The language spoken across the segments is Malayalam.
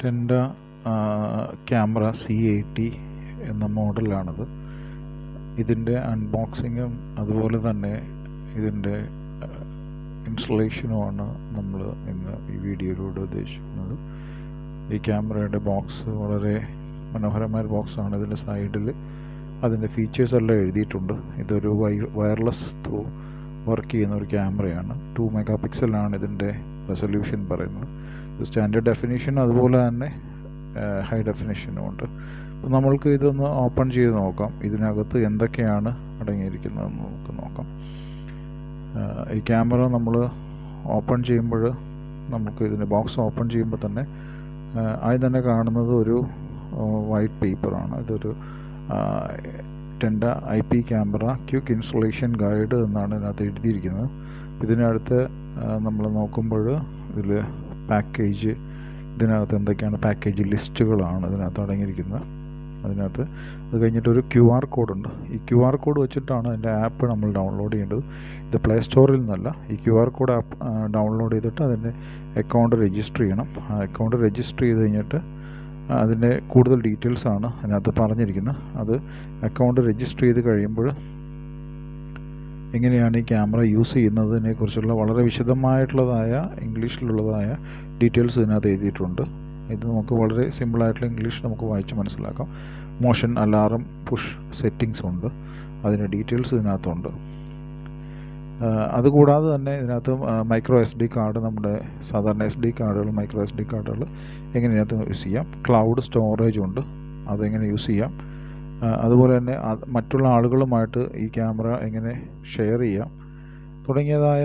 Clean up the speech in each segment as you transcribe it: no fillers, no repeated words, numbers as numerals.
ടെൻഡ ക്യാമറ C80 എന്ന മോഡലാണിത്. ഇതിൻ്റെ അൺബോക്സിങ്ങും അതുപോലെ തന്നെ ഇതിൻ്റെ ഇൻസ്റ്റലേഷനുമാണ് നമ്മൾ ഇന്ന് ഈ വീഡിയോയിലൂടെ ഉദ്ദേശിക്കുന്നത്. ഈ ക്യാമറയുടെ ബോക്സ് വളരെ മനോഹരമായ ബോക്സാണ്. ഇതിൻ്റെ സൈഡിൽ അതിൻ്റെ ഫീച്ചേഴ്സ് എല്ലാം എഴുതിയിട്ടുണ്ട്. ഇതൊരു വയർലെസ് ത്രൂ വർക്ക് ചെയ്യുന്ന ഒരു ക്യാമറയാണ്. 2 മെഗാ പിക്സലാണ് ഇതിൻ്റെ റെസൊല്യൂഷൻ പറയുന്നത്. ഇത് സ്റ്റാൻഡേർഡ് ഡെഫിനിഷൻ അതുപോലെ തന്നെ ഹൈ ഡെഫിനിഷനും ഉണ്ട്. അപ്പോൾ നമ്മൾക്ക് ഇതൊന്ന് ഓപ്പൺ ചെയ്ത് നോക്കാം. ഇതിനകത്ത് എന്തൊക്കെയാണ് അടങ്ങിയിരിക്കുന്നതെന്ന് നമുക്ക് നോക്കാം. ഈ ക്യാമറ നമ്മൾ ഓപ്പൺ ചെയ്യുമ്പോൾ നമുക്ക് ഇതിൻ്റെ ബോക്സ് ഓപ്പൺ ചെയ്യുമ്പോൾ തന്നെ ആദ്യം തന്നെ കാണുന്നത് ഒരു വൈറ്റ് പേപ്പറാണ്. ഇതൊരു tender IP camera quick installation guide എന്നാണ് ഇതിനകത്ത് എഴുതിയിരിക്കുന്നത്. ഇതിനടുത്ത് നമ്മൾ നോക്കുമ്പോൾ ഇതിൽ പാക്കേജ്, ഇതിനകത്ത് എന്തൊക്കെയാണ് പാക്കേജ് ലിസ്റ്റുകളാണ് ഇതിനകത്ത് അടങ്ങിയിരിക്കുന്നത്. അതിനകത്ത് അത് കഴിഞ്ഞിട്ടൊരു QR കോഡുണ്ട്. ഈ QR കോഡ് വെച്ചിട്ടാണ് അതിൻ്റെ ആപ്പ് നമ്മൾ ഡൗൺലോഡ് ചെയ്യേണ്ടത്. ഇത് പ്ലേ സ്റ്റോറിൽ നിന്നല്ല. ഈ QR കോഡ് ആപ്പ് ഡൗൺലോഡ് ചെയ്തിട്ട് അതിൻ്റെ അക്കൗണ്ട് രജിസ്റ്റർ ചെയ്യണം. ആ അക്കൗണ്ട് രജിസ്റ്റർ ചെയ്ത് കഴിഞ്ഞിട്ട് അതിൻ്റെ കൂടുതൽ ഡീറ്റെയിൽസാണ് അതിനകത്ത് പറഞ്ഞിരിക്കുന്നത്. അത് അക്കൗണ്ട് രജിസ്റ്റർ ചെയ്ത് കഴിയുമ്പോൾ എങ്ങനെയാണ് ഈ ക്യാമറ യൂസ് ചെയ്യുന്നതിനെക്കുറിച്ചുള്ള വളരെ വിശദമായിട്ടുള്ളതായ ഇംഗ്ലീഷിലുള്ളതായ ഡീറ്റെയിൽസ് ഇതിനകത്ത് എഴുതിയിട്ടുണ്ട്. ഇത് നമുക്ക് വളരെ സിമ്പിളായിട്ടുള്ള ഇംഗ്ലീഷ് നമുക്ക് വായിച്ച് മനസ്സിലാക്കാം. മോഷൻ, അലാറം, പുഷ് സെറ്റിങ്സ് ഉണ്ട്. അതിൻ്റെ ഡീറ്റെയിൽസ് ഇതിനകത്തുണ്ട്. അതുകൂടാതെ തന്നെ ഇതിനകത്ത് മൈക്രോ SD കാർഡ്, നമ്മുടെ സാധാരണ SD കാർഡുകൾ, മൈക്രോ SD കാർഡുകൾ എങ്ങനെ ഇതിനകത്ത് യൂസ് ചെയ്യാം. ക്ലൗഡ് സ്റ്റോറേജ് ഉണ്ട്, അതെങ്ങനെ യൂസ് ചെയ്യാം. അതുപോലെ തന്നെ മറ്റുള്ള ആളുകളുമായിട്ട് ഈ ക്യാമറ എങ്ങനെ ഷെയർ ചെയ്യാം തുടങ്ങിയതായ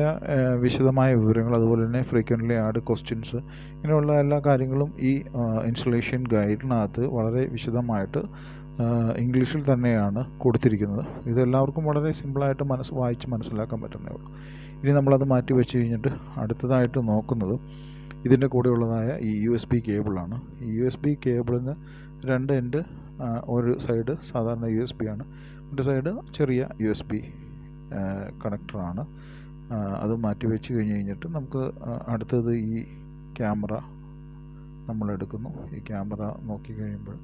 വിശദമായ വിവരങ്ങൾ, അതുപോലെ തന്നെ ഫ്രീക്വൻ്റ്ലി ആഡ് ക്വസ്റ്റ്യൻസ്, ഇങ്ങനെയുള്ള എല്ലാ കാര്യങ്ങളും ഈ ഇൻസ്റ്റലേഷൻ ഗൈഡിനകത്ത് വളരെ വിശദമായിട്ട് ഇംഗ്ലീഷിൽ തന്നെയാണ് കൊടുത്തിരിക്കുന്നത്. ഇതെല്ലാവർക്കും വളരെ സിമ്പിളായിട്ട് വായിച്ച് മനസ്സിലാക്കാൻ പറ്റുന്നേ ഉള്ളൂ. ഇനി നമ്മളത് മാറ്റി വെച്ച് കഴിഞ്ഞിട്ട് അടുത്തതായിട്ട് നോക്കുന്നത് ഇതിൻ്റെ കൂടെയുള്ളതായ ഈ USB കേബിളാണ്. ഈ USB കേബിളിന് 2 എൻഡ്, ഒരു സൈഡ് സാധാരണ USB ആണ്, മറ്റേ സൈഡ് ചെറിയ USB കണക്ടറാണ്. അത് മാറ്റി വെച്ച് കഴിഞ്ഞിട്ട് നമുക്ക് അടുത്തത് ഈ ക്യാമറ നമ്മളെടുക്കുന്നു. ഈ ക്യാമറ നോക്കിക്കഴിയുമ്പോൾ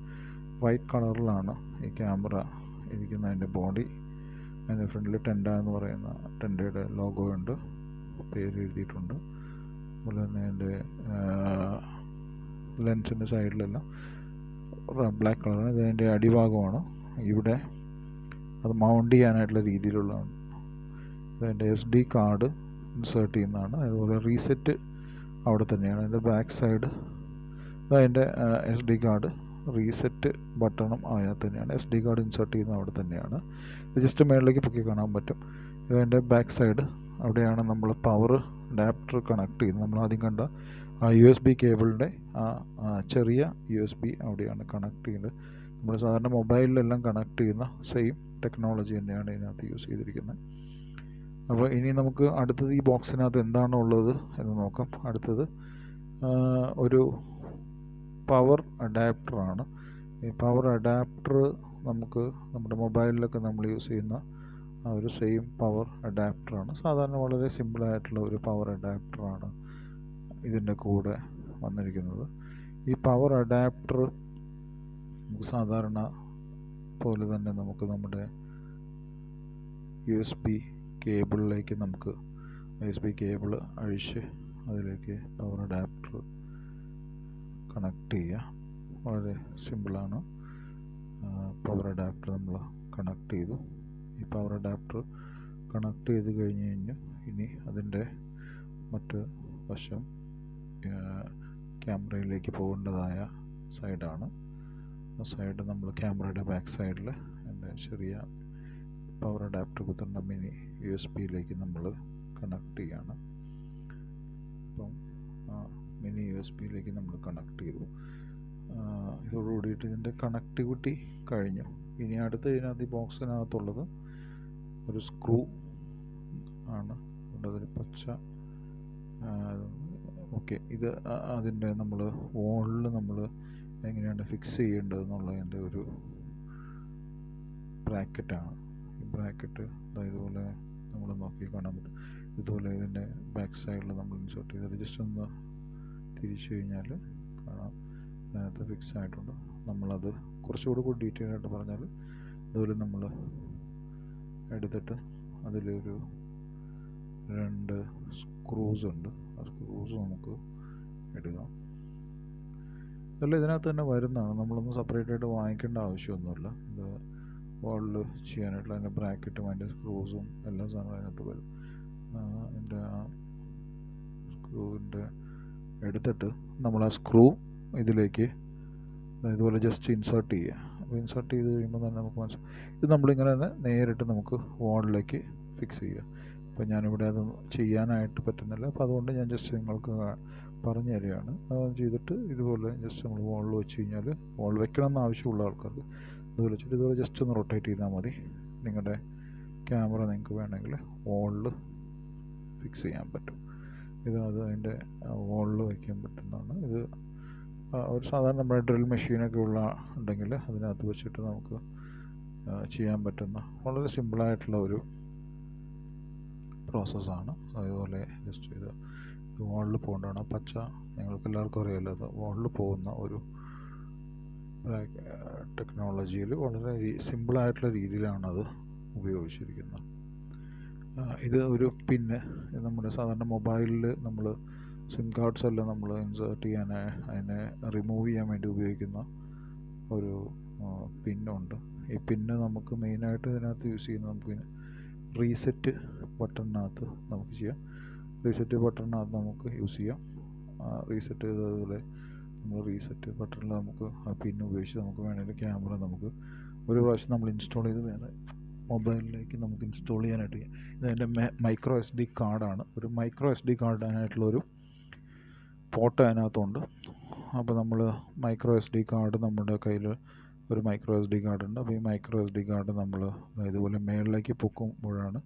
വൈറ്റ് കളറിലാണ് ഈ ക്യാമറ ഇരിക്കുന്ന. അതിൻ്റെ ബോഡി, അതിൻ്റെ ഫ്രണ്ടിൽ ടെൻഡ എന്ന് പറയുന്ന ടെൻഡയുടെ ലോഗോ ഉണ്ട്, പേര് എഴുതിയിട്ടുണ്ട്. അതുപോലെ തന്നെ അതിൻ്റെ ലെൻസിൻ്റെ സൈഡിലെല്ലാം ബ്ലാക്ക് കളറാണ്. ഇത് അതിൻ്റെ അടിഭാഗമാണ്. ഇവിടെ അത് മൗണ്ട് ചെയ്യാനായിട്ടുള്ള രീതിയിലുള്ളതാണ്. അതിൻ്റെ SD കാർഡ് ഇൻസേർട്ട് ചെയ്യുന്നതാണ്. അതുപോലെ റീസെറ്റ് അവിടെ തന്നെയാണ്. അതിൻ്റെ ബാക്ക് സൈഡ് അതിൻ്റെ SD കാർഡ് റീസെറ്റ് ബട്ടണും അതിനകത്ത് തന്നെയാണ്. SD കാർഡ് ഇൻസേർട്ട് ചെയ്യുന്നത് അവിടെ തന്നെയാണ്. ഇത് ജസ്റ്റ് മേളിലേക്ക് പൊക്കി കാണാൻ പറ്റും. ഇതിൻ്റെ ബാക്ക് സൈഡ് അവിടെയാണ് നമ്മൾ പവർ അഡാപ്റ്റർ കണക്ട് ചെയ്യുന്നത്. നമ്മൾ ആദ്യം കണ്ട ആ USB കേബിളിൻ്റെ ആ ചെറിയ USB അവിടെയാണ് കണക്ട് ചെയ്യുന്നത്. നമ്മൾ സാധാരണ മൊബൈലിലെല്ലാം കണക്ട് ചെയ്യുന്ന സെയിം ടെക്നോളജി തന്നെയാണ് ഇതിനകത്ത് യൂസ് ചെയ്തിരിക്കുന്നത്. അപ്പോൾ ഇനി നമുക്ക് അടുത്തത് ഈ ബോക്സിനകത്ത് എന്താണ് ഉള്ളത് എന്ന് നോക്കാം. അടുത്തത് ഒരു പവർ അഡാപ്റ്ററാണ്. ഈ പവർ അഡാപ്റ്റർ നമുക്ക് നമ്മുടെ മൊബൈലിലൊക്കെ നമ്മൾ യൂസ് ചെയ്യുന്ന ആ ഒരു സെയിം പവർ അഡാപ്റ്ററാണ്. സാധാരണ വളരെ സിമ്പിളായിട്ടുള്ള ഒരു പവർ അഡാപ്റ്ററാണ് ഇതിൻ്റെ കൂടെ വന്നിരിക്കുന്നത്. ഈ പവർ അഡാപ്റ്റർ നമുക്ക് സാധാരണ പോലെ തന്നെ നമുക്ക് നമ്മുടെ USB കേബിളിലേക്ക് നമുക്ക് USB കേബിൾ അഴിച്ച് അതിലേക്ക് പവർ അഡാപ്റ്റർ കണക്ട് ചെയ്യുക. വളരെ സിമ്പിളാണ്. പവർ അഡാപ്റ്റർ നമ്മൾ കണക്ട് ചെയ്തു. ഈ പവർ അഡാപ്റ്റർ കണക്ട് ചെയ്ത് കഴിഞ്ഞ് ഇനി അതിൻ്റെ മറ്റ് വശം ക്യാമറയിലേക്ക് പോകേണ്ടതായ സൈഡാണ്. ആ സൈഡ് നമ്മൾ ക്യാമറയുടെ ബാക്ക് സൈഡിൽ അതിൻ്റെ ചെറിയ പവർ അഡാപ്റ്റർ കുത്തേണ്ട മിനി USB-യിലേക്ക് നമ്മൾ കണക്ട് ചെയ്യാണ്. അപ്പം മിനി USB-യിലേക്ക് നമ്മൾ കണക്ട് ചെയ്തു. ഇതോടുകൂടിയിട്ട് ഇതിൻ്റെ കണക്ടിവിറ്റി കഴിഞ്ഞു. ഇനി അടുത്ത് ഇതിനകത്ത് ഈ ബോക്സിനകത്തുള്ളത് ഒരു സ്ക്രൂ ആണ്. അതൊരു പച്ച, ഓക്കെ, ഇത് അതിൻ്റെ നമ്മൾ വോളിൽ നമ്മൾ എങ്ങനെയാണ് ഫിക്സ് ചെയ്യേണ്ടതെന്നുള്ളതിൻ്റെ ഒരു ബ്രാക്കറ്റാണ്. ഈ ബ്രാക്കറ്റ് ഇതുപോലെ നമ്മൾ നോക്കി കാണാൻ പറ്റും. ഇതുപോലെ ഇതിൻ്റെ ബാക്ക് സൈഡിൽ നമ്മൾ ഇൻസേർട്ട് ചെയ്ത് ജസ്റ്റ് ഒന്ന് തിരിച്ചു കഴിഞ്ഞാൽ കാണാം. അതിനകത്ത് ഫിക്സ് ആയിട്ടുണ്ട്. നമ്മളത് കുറച്ചുകൂടി ഡീറ്റെയിൽ ആയിട്ട് പറഞ്ഞാൽ അതുപോലെ നമ്മൾ എടുത്തിട്ട് അതിലൊരു 2 സ്ക്രൂസ് ഉണ്ട്. ആ സ്ക്രൂസ് നമുക്ക് എടുക്കാം. ഇതെല്ലാം ഇതിനകത്ത് തന്നെ വരുന്നതാണ്, നമ്മളൊന്നും സെപ്പറേറ്റ് ആയിട്ട് വാങ്ങിക്കേണ്ട ആവശ്യമൊന്നുമില്ല. ഇത് വാളിൽ ചെയ്യാനായിട്ടുള്ള അതിൻ്റെ ബ്രാക്കറ്റും അതിൻ്റെ സ്ക്രൂസും എല്ലാ സാധനവും അതിനകത്ത് വരും. അതിൻ്റെ ആ സ്ക്രൂവിൻ്റെ എടുത്തിട്ട് നമ്മൾ ആ സ്ക്രൂ ഇതിലേക്ക് ഇതുപോലെ ജസ്റ്റ് ഇൻസേർട്ട് ചെയ്യുക. അപ്പോൾ ഇൻസേർട്ട് ചെയ്ത് കഴിയുമ്പോൾ തന്നെ നമുക്ക് മനസ്സിലാവും ഇത് നമ്മളിങ്ങനെ തന്നെ നേരിട്ട് നമുക്ക് വാളിലേക്ക് ഫിക്സ് ചെയ്യുക. അപ്പോൾ ഞാനിവിടെ അത് ചെയ്യാനായിട്ട് പറ്റുന്നില്ല, അപ്പോൾ അതുകൊണ്ട് ഞാൻ ജസ്റ്റ് നിങ്ങൾക്ക് പറഞ്ഞു തരികയാണ്. അത് ചെയ്തിട്ട് ഇതുപോലെ ജസ്റ്റ് നമ്മൾ വാളിൽ വെച്ച് കഴിഞ്ഞാൽ, വാൾ വെക്കണമെന്ന് ആവശ്യമുള്ള ആൾക്കാർക്ക് ഇതുപോലെ വെച്ചിട്ട് ഇതുപോലെ ജസ്റ്റ് ഒന്ന് റൊട്ടേറ്റ് ചെയ്താൽ മതി. നിങ്ങളുടെ ക്യാമറ നിങ്ങൾക്ക് വേണമെങ്കിൽ വാളിൽ ഫിക്സ് ചെയ്യാൻ പറ്റും. അത് അതിൻ്റെ വാളിൽ വയ്ക്കാൻ പറ്റുന്നതാണ്. ഇത് ഒരു സാധാരണ നമ്മുടെ ഡ്രിൽ മെഷീനൊക്കെ ഉണ്ടെങ്കിൽ അതിനകത്ത് വെച്ചിട്ട് നമുക്ക് ചെയ്യാൻ പറ്റുന്ന വളരെ സിമ്പിളായിട്ടുള്ള ഒരു പ്രോസസ്സാണ്. അതുപോലെ ജസ്റ്റ് ഇത് വാളിൽ പോകേണ്ടതാണ്. പച്ച നിങ്ങൾക്ക് എല്ലാവർക്കും അറിയാമല്ലോ, അത് വാളിൽ പോകുന്ന ഒരു ടെക്നോളജിയിൽ വളരെ സിമ്പിളായിട്ടുള്ള രീതിയിലാണ് അത് ഉപയോഗിച്ചിരിക്കുന്നത്. ഇത് ഒരു പിന്ന്, നമ്മുടെ സാധാരണ മൊബൈലിൽ നമ്മൾ സിം കാർഡ്സ് എല്ലാം നമ്മൾ ഇൻസേർട്ട് ചെയ്യാൻ, അതിനെ റിമൂവ് ചെയ്യാൻ വേണ്ടി ഉപയോഗിക്കുന്ന ഒരു പിന്നുണ്ട്. ഈ പിന്ന് നമുക്ക് മെയിനായിട്ട് ഇതിനകത്ത് യൂസ് ചെയ്യുന്നത് നമുക്ക് റീസെറ്റ് ബട്ടണിനകത്ത് നമുക്ക് ചെയ്യാം. റീസെറ്റ് ബട്ടണിനകത്ത് നമുക്ക് യൂസ് ചെയ്യാം. റീസെറ്റ് ചെയ്തതുപോലെ നമ്മൾ റീസെറ്റ് ബട്ടണിൽ നമുക്ക് ആ പിന്ന് ഉപയോഗിച്ച് നമുക്ക് വേണമെങ്കിൽ ക്യാമറ നമുക്ക് ഒരു പ്രാവശ്യം നമ്മൾ ഇൻസ്റ്റാൾ ചെയ്ത് വേറെ മൊബൈലിലേക്ക് നമുക്ക് ഇൻസ്റ്റാൾ ചെയ്യാനായിട്ട് ചെയ്യാം. ഇതതിൻ്റെ മൈക്രോ SD കാർഡാണ്. ഒരു മൈക്രോ SD കാർഡിനായിട്ടുള്ളൊരു പോർട്ട് അതിനകത്തുണ്ട്. അപ്പോൾ നമ്മൾ മൈക്രോ SD കാർഡ്, നമ്മുടെ കയ്യിൽ ഒരു മൈക്രോ SD കാർഡുണ്ട്. അപ്പോൾ ഈ മൈക്രോ SD കാർഡ് നമ്മൾ ഇതുപോലെ മേളിലേക്ക് പൊക്കുമ്പോഴാണ്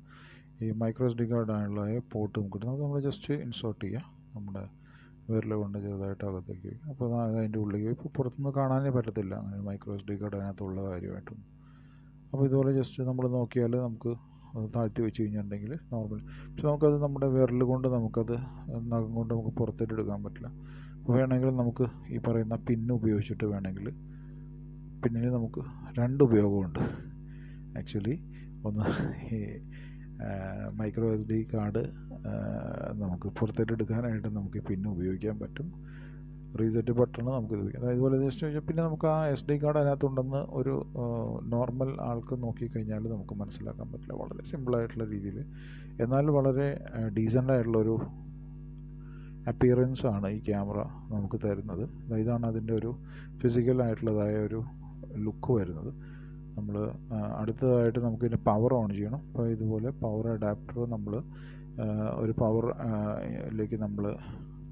ഈ മൈക്രോ SD കാർഡാണുള്ള പോർട്ട് നമുക്ക് കിട്ടുന്നത്. നമ്മൾ ജസ്റ്റ് ഇൻസേർട്ട് ചെയ്യുക, നമ്മുടെ വിരൽ കൊണ്ട് ചെറുതായിട്ട് അകത്തേക്ക് വയ്ക്കും. അപ്പോൾ അതിൻ്റെ ഉള്ളിൽ ഇപ്പോൾ പുറത്തുനിന്ന് കാണാനേ പറ്റത്തില്ല അങ്ങനെ മൈക്രോ SD കാർഡ് അതിനകത്തുള്ള കാര്യമായിട്ടൊന്നും. അപ്പോൾ ഇതുപോലെ ജസ്റ്റ് നമ്മൾ നോക്കിയാൽ നമുക്ക് താഴ്ത്തി വെച്ച് കഴിഞ്ഞിട്ടുണ്ടെങ്കിൽ നോർമൽ, പക്ഷെ നമുക്കത് നമ്മുടെ വിരൽ കൊണ്ട് നമുക്കത് നഖം കൊണ്ട് നമുക്ക് പുറത്തേക്ക് എടുക്കാൻ പറ്റില്ല. അപ്പോൾ വേണമെങ്കിൽ നമുക്ക് ഈ പറയുന്ന പിന്ന് ഉപയോഗിച്ചിട്ട് വേണമെങ്കിൽ, പിന്നിന് നമുക്ക് 2 ഉപയോഗമുണ്ട് ആക്ച്വലി. ഒന്ന് ഈ മൈക്രോ SD കാർഡ് നമുക്ക് പുറത്തേക്ക് എടുക്കാനായിട്ട് നമുക്ക് ഈ പിന്ന് ഉപയോഗിക്കാൻ പറ്റും. റീസെറ്റ് ബട്ടൺ നമുക്ക് ഉപയോഗിക്കാം. അതുപോലെ ജസ്റ്റ് വെച്ചാൽ പിന്നെ നമുക്ക് ആ SD കാർഡ് അതിനകത്തുണ്ടെന്ന് ഒരു നോർമൽ ആൾക്ക് നോക്കിക്കഴിഞ്ഞാൽ നമുക്ക് മനസ്സിലാക്കാൻ പറ്റില്ല. വളരെ സിമ്പിളായിട്ടുള്ള രീതിയിൽ എന്നാൽ വളരെ ഡീസൻ്റായിട്ടുള്ളൊരു അപ്പിയറൻസ് ആണ് ഈ ക്യാമറ നമുക്ക് തരുന്നത്. ഇതാണ് അതിൻ്റെ ഒരു ഫിസിക്കലായിട്ടുള്ളതായ ഒരു ലുക്ക് വരുന്നത്. നമ്മൾ അടുത്തതായിട്ട് നമുക്ക് ഇതിൻ്റെ പവർ ഓൺ ചെയ്യണം. അപ്പോൾ ഇതുപോലെ പവർ അഡാപ്റ്റർ നമ്മൾ ഒരു പവറിലേക്ക് നമ്മൾ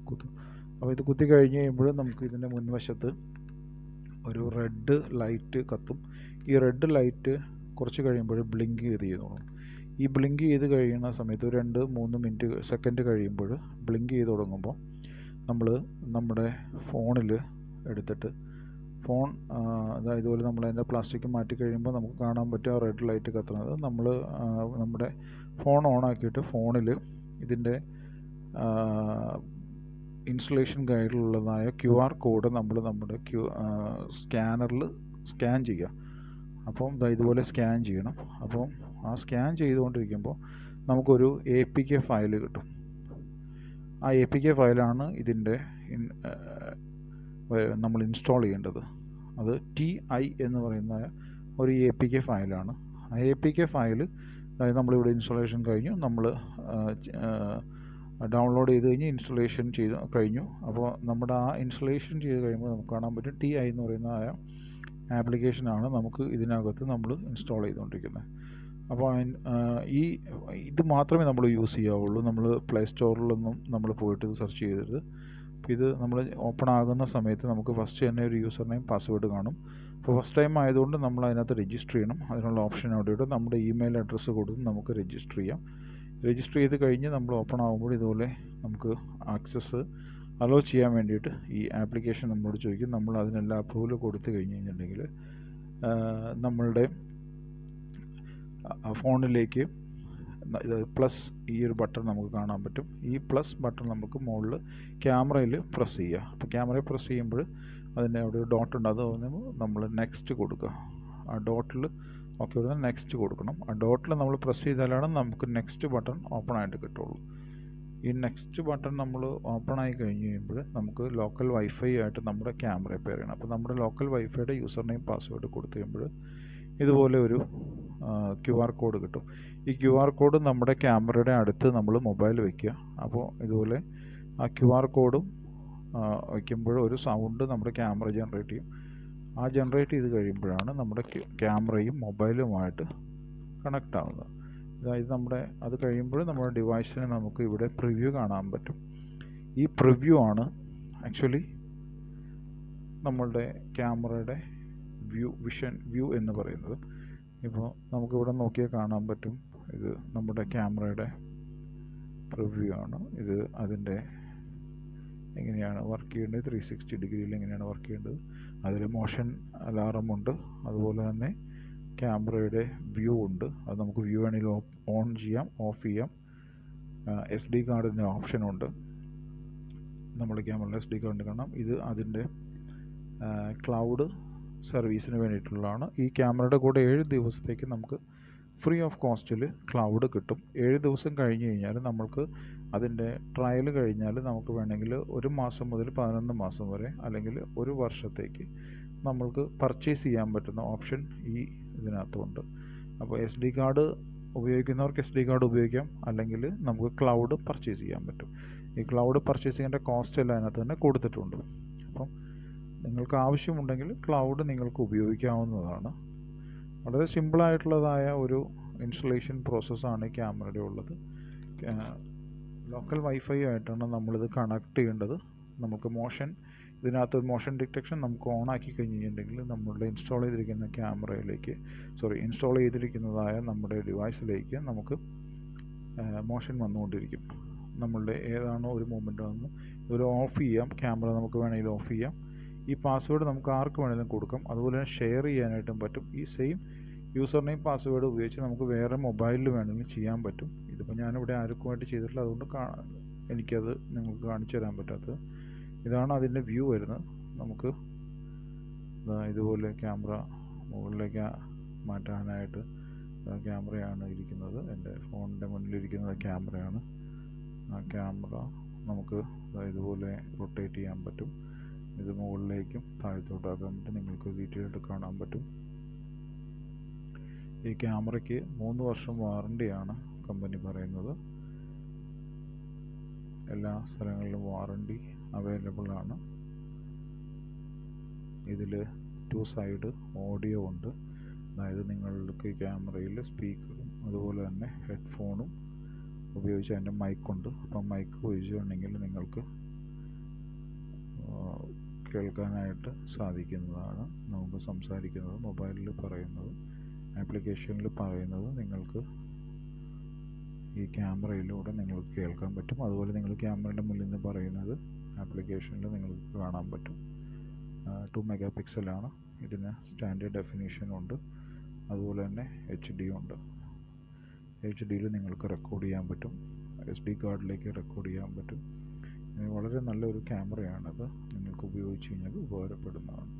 കുത്തും. അപ്പോൾ ഇത് കുത്തി കഴിഞ്ഞ് കഴിയുമ്പോൾ നമുക്ക് ഇതിൻ്റെ മുൻവശത്ത് ഒരു റെഡ് ലൈറ്റ് കത്തും. ഈ റെഡ് ലൈറ്റ് കുറച്ച് കഴിയുമ്പോൾ ബ്ലിങ്ക് ചെയ്യുന്നു. ഈ ബ്ലിങ്ക് ചെയ്ത് കഴിയുന്ന സമയത്ത് ഒരു 2-3 സെക്കൻഡ് കഴിയുമ്പോൾ ബ്ലിങ്ക് ചെയ്ത് തുടങ്ങുമ്പോൾ നമ്മൾ നമ്മുടെ ഫോണിൽ എടുത്തിട്ട് ഫോൺ അതായത് ഇതുപോലെ നമ്മൾ അതിൻ്റെ പ്ലാസ്റ്റിക് മാറ്റി കഴിയുമ്പോൾ നമുക്ക് കാണാൻ പറ്റും ആ റെഡ് ലൈറ്റ് കത്തുന്നത്. നമ്മൾ നമ്മുടെ ഫോൺ ഓണാക്കിയിട്ട് ഫോണിൽ ഇതിൻ്റെ ഇൻസ്റ്റലേഷൻ ഗൈഡിലുള്ളതായ QR കോഡ് നമ്മൾ നമ്മുടെ സ്കാനറിൽ സ്കാൻ ചെയ്യുക. അപ്പം ഇതുപോലെ സ്കാൻ ചെയ്യണം. അപ്പം ആ സ്കാൻ ചെയ്തുകൊണ്ടിരിക്കുമ്പോൾ നമുക്കൊരു APK ഫയൽ കിട്ടും. ആ APK ഫയലാണ് ഇതിൻ്റെ നമ്മൾ ഇൻസ്റ്റാൾ ചെയ്യേണ്ടത്. അത് TI എന്ന് പറയുന്ന ഒരു APK ഫയലാണ്. ആ APK ഫയൽ അതായത് നമ്മളിവിടെ ഇൻസ്റ്റലേഷൻ കഴിഞ്ഞു, നമ്മൾ ഡൗൺലോഡ് ചെയ്ത് കഴിഞ്ഞ് ഇൻസ്റ്റലേഷൻ ചെയ്ത് കഴിഞ്ഞു. അപ്പോൾ നമ്മുടെ ആ ഇൻസ്റ്റലേഷൻ ചെയ്ത് കഴിയുമ്പോൾ നമുക്ക് കാണാൻ പറ്റും TI എന്ന് പറയുന്ന ആ ആപ്ലിക്കേഷനാണ് നമുക്ക് ഇതിനകത്ത് നമ്മൾ ഇൻസ്റ്റാൾ ചെയ്തുകൊണ്ടിരിക്കുന്നത്. അപ്പോൾ ഇത് മാത്രമേ നമ്മൾ യൂസ് ചെയ്യാവുള്ളൂ. നമ്മൾ പ്ലേ സ്റ്റോറിലൊന്നും നമ്മൾ പോയിട്ട് ഇത് സെർച്ച് ചെയ്തത്. ഇത് നമ്മൾ ഓപ്പൺ ആകുന്ന സമയത്ത് നമുക്ക് ഫസ്റ്റ് തന്നെ ഒരു യൂസർ നെയിം പാസ്വേഡ് കാണും. അപ്പോൾ ഫസ്റ്റ് ടൈം ആയതുകൊണ്ട് നമ്മൾ അതിനകത്ത് രജിസ്റ്റർ ചെയ്യണം. അതിനുള്ള ഓപ്ഷൻ അവിടെയുണ്ട്. നമ്മുടെ ഇമെയിൽ അഡ്രസ്സ് കൊടുത്ത് നമുക്ക് രജിസ്റ്റർ ചെയ്യാം. രജിസ്റ്റർ ചെയ്ത് കഴിഞ്ഞ് നമ്മൾ ഓപ്പൺ ആകുമ്പോൾ ഇതുപോലെ നമുക്ക് ആക്സസ് അലോ ചെയ്യാൻ വേണ്ടിയിട്ട് ഈ ആപ്ലിക്കേഷൻ നമ്മളോട് ചോദിക്കും. നമ്മൾ അതിനെല്ലാം അപ്രൂവൽ കൊടുത്തു കഴിഞ്ഞ് കഴിഞ്ഞിട്ടുണ്ടെങ്കിൽ നമ്മളുടെ ഫോണിലേക്ക് ഇത് പ്ലസ് ഈ ഒരു ബട്ടൺ നമുക്ക് കാണാൻ പറ്റും. ഈ പ്ലസ് ബട്ടൺ നമുക്ക് മുകളിൽ ക്യാമറയിൽ പ്രസ് ചെയ്യുക. അപ്പോൾ ക്യാമറയിൽ പ്രസ് ചെയ്യുമ്പോൾ അതിൻ്റെ അവിടെ ഒരു ഡോട്ട് ഉണ്ട്, അത് നമ്മൾ നെക്സ്റ്റ് കൊടുക്കുക. ആ ഡോട്ടിൽ ഓക്കെ ഇവിടെ നെക്സ്റ്റ് കൊടുക്കണം. ആ ഡോട്ടിൽ നമ്മൾ പ്രസ് ചെയ്താലാണ് നമുക്ക് നെക്സ്റ്റ് ബട്ടൺ ഓപ്പൺ ആയിട്ട് കിട്ടുള്ളൂ. ഈ നെക്സ്റ്റ് ബട്ടൺ നമ്മൾ ഓപ്പൺ ആയി കഴിഞ്ഞ് കഴിയുമ്പോൾ നമുക്ക് ലോക്കൽ വൈഫൈ ആയിട്ട് നമ്മുടെ ക്യാമറയെ പെയർ ചെയ്യണം. അപ്പോൾ നമ്മുടെ ലോക്കൽ വൈഫൈയുടെ യൂസർ നെയിം പാസ്വേഡ് കൊടുത്തു കഴിയുമ്പോൾ ഇതുപോലെ ഒരു QR കോഡ് കിട്ടും. ഈ QR കോഡ് നമ്മുടെ ക്യാമറയുടെ അടുത്ത് നമ്മൾ മൊബൈൽ വയ്ക്കുക. അപ്പോൾ ഇതുപോലെ ആ QR കോഡും വയ്ക്കുമ്പോൾ ഒരു സൗണ്ട് നമ്മുടെ ക്യാമറ ജനറേറ്റ് ചെയ്യും. ആ ജനറേറ്റ് ചെയ്ത് കഴിയുമ്പോഴാണ് നമ്മുടെ ക്യാമറയും മൊബൈലുമായിട്ട് കണക്റ്റ് ആവുന്നത്. അതായത് അത് കഴിയുമ്പോൾ നമ്മുടെ ഡിവൈസിന് നമുക്ക് ഇവിടെ പ്രിവ്യൂ കാണാൻ പറ്റും. ഈ പ്രിവ്യൂ ആണ് ആക്ച്വലി നമ്മളുടെ ക്യാമറയുടെ വ്യൂ എന്ന് പറയുന്നത്. ഇപ്പോൾ നമുക്കിവിടെ നോക്കിയാൽ കാണാൻ പറ്റും, ഇത് നമ്മുടെ ക്യാമറയുടെ പ്രിവ്യൂ ആണ്. ഇത് അതിൻ്റെ എങ്ങനെയാണ് വർക്ക് ചെയ്യേണ്ടത്, 360 ഡിഗ്രിയിൽ എങ്ങനെയാണ് വർക്ക് ചെയ്യേണ്ടത്. അതിൽ മോഷൻ അലാറമുണ്ട്, അതുപോലെ തന്നെ ക്യാമറയുടെ വ്യൂ ഉണ്ട്. അത് നമുക്ക് വ്യൂ വേണമെങ്കിൽ ഓൺ ചെയ്യാം, ഓഫ് ചെയ്യാം. SD കാർഡിൻ്റെ ഓപ്ഷനുണ്ട്. നമ്മുടെ ക്യാമറയിൽ SD കാർഡിന് കാണാം. ഇത് അതിൻ്റെ ക്ലൗഡ് സർവീസിന് വേണ്ടിയിട്ടുള്ളതാണ്. ഈ ക്യാമറയുടെ കൂടെ 7 ദിവസത്തേക്ക് നമുക്ക് ഫ്രീ ഓഫ് കോസ്റ്റിൽ ക്ലൗഡ് കിട്ടും. 7 ദിവസം കഴിഞ്ഞ് കഴിഞ്ഞാൽ നമ്മൾക്ക് അതിൻ്റെ ട്രയൽ കഴിഞ്ഞാൽ നമുക്ക് വേണമെങ്കിൽ 1 മാസം മുതൽ 11 മാസം വരെ അല്ലെങ്കിൽ 1 വർഷത്തേക്ക് നമ്മൾക്ക് പർച്ചേസ് ചെയ്യാൻ പറ്റുന്ന ഓപ്ഷൻ ഈ ഇതിനകത്തുണ്ട്. അപ്പോൾ SD കാർഡ് ഉപയോഗിക്കുന്നവർക്ക് SD കാർഡ് ഉപയോഗിക്കാം, അല്ലെങ്കിൽ നമുക്ക് ക്ലൗഡ് പർച്ചേസ് ചെയ്യാൻ പറ്റും. ഈ ക്ലൗഡ് പർച്ചേസ് ചെയ്യേണ്ട കോസ്റ്റ് എല്ലാം അതിനകത്ത് തന്നെ കൊടുത്തിട്ടുണ്ട്. അപ്പം നിങ്ങൾക്ക് ആവശ്യമുണ്ടെങ്കിൽ ക്ലൗഡ് നിങ്ങൾക്ക് ഉപയോഗിക്കാവുന്നതാണ്. വളരെ സിമ്പിളായിട്ടുള്ളതായ ഒരു ഇൻസ്റ്റലേഷൻ പ്രോസസ്സാണ് ഈ ക്യാമറയുടെ ഉള്ളത്. ലോക്കൽ വൈഫൈ ആയിട്ടാണ് നമ്മളിത് കണക്ട് ചെയ്യേണ്ടത്. നമുക്ക് ഇതിനകത്ത് മോഷൻ ഡിറ്റക്ഷൻ നമുക്ക് ഓണാക്കി കഴിഞ്ഞിട്ടുണ്ടെങ്കിൽ നമ്മളുടെ ഇൻസ്റ്റാൾ ചെയ്തിരിക്കുന്നതായ നമ്മുടെ ഡിവൈസിലേക്ക് നമുക്ക് മോഷൻ വന്നുകൊണ്ടിരിക്കും. നമ്മളുടെ ഏതാണോ ഒരു മൂവ്മെൻറ്റ് വന്നു ഒരു ഓഫ് ചെയ്യാം, ക്യാമറ നമുക്ക് വേണമെങ്കിൽ ഓഫ് ചെയ്യാം. ഈ പാസ്വേഡ് നമുക്ക് ആർക്ക് വേണമെങ്കിലും കൊടുക്കാം, അതുപോലെ തന്നെ ഷെയർ ചെയ്യാനായിട്ടും പറ്റും. ഈ സെയിം യൂസർ നെയിം പാസ്വേഡ് ഉപയോഗിച്ച് നമുക്ക് വേറെ മൊബൈലിൽ വേണമെങ്കിലും ചെയ്യാൻ പറ്റും. ഇതിപ്പോൾ ഞാനിവിടെ ആർക്കുമായിട്ട് ചെയ്തിട്ടില്ല, അതുകൊണ്ട് എനിക്കത് നിങ്ങൾക്ക് കാണിച്ചു തരാൻ പറ്റാത്തത്. ഇതാണ് അതിൻ്റെ വ്യൂ വരുന്നത്. നമുക്ക് ഇതുപോലെ ക്യാമറ മുകളിലേക്ക് മാറ്റാനായിട്ട് ക്യാമറയാണ് ഇരിക്കുന്നത്. എൻ്റെ ഫോണിൻ്റെ മുന്നിലിരിക്കുന്നത് ക്യാമറയാണ്. ആ ക്യാമറ നമുക്ക് ഇതുപോലെ റൊട്ടേറ്റ് ചെയ്യാൻ പറ്റും. ഇത് മുകളിലേക്കും താഴത്തോട്ടാക്കാൻ പറ്റും. നിങ്ങൾക്ക് ഡീറ്റെയിൽ ആയിട്ട് കാണാൻ പറ്റും. ഈ ക്യാമറയ്ക്ക് 3 വർഷം വാറണ്ടിയാണ് കമ്പനി പറയുന്നത്. എല്ലാ സ്ഥലങ്ങളിലും വാറണ്ടി അവൈലബിൾ ആണ്. ഇതിൽ 2 സൈഡ് ഓഡിയോ ഉണ്ട്. അതായത് നിങ്ങൾക്ക് ക്യാമറയിൽ സ്പീക്കറും അതുപോലെ തന്നെ ഹെഡ്ഫോണും ഉപയോഗിച്ച് അതിൻ്റെ മൈക്കുണ്ട്. അപ്പം മൈക്ക് ഉപയോഗിച്ചിട്ടുണ്ടെങ്കിൽ നിങ്ങൾക്ക് കേൾക്കാനായിട്ട് സാധിക്കുന്നതാണ്. നമുക്ക് സംസാരിക്കുന്നത്, മൊബൈലിൽ പറയുന്നത്, ആപ്ലിക്കേഷനിൽ പറയുന്നത് നിങ്ങൾക്ക് ഈ ക്യാമറയിലൂടെ നിങ്ങൾക്ക് കേൾക്കാൻ പറ്റും. അതുപോലെ നിങ്ങൾ ക്യാമറയുടെ മുന്നിൽ നിന്ന് പറയുന്നത് ആപ്ലിക്കേഷനിൽ നിങ്ങൾക്ക് കാണാൻ പറ്റും. 2 മെഗാ പിക്സലാണ്. ഇതിന് സ്റ്റാൻഡേർഡ് ഡെഫിനിഷനുണ്ട്, അതുപോലെ തന്നെ HD ഉണ്ട്. HDയിൽ നിങ്ങൾക്ക് റെക്കോർഡ് ചെയ്യാൻ പറ്റും, SD കാർഡിലേക്ക് റെക്കോർഡ് ചെയ്യാൻ പറ്റും. വളരെ നല്ലൊരു ക്യാമറയാണത്. നിങ്ങൾക്ക് ഉപയോഗിച്ച് കഴിഞ്ഞാൽ ഉപകാരപ്പെടുന്നതാണ്.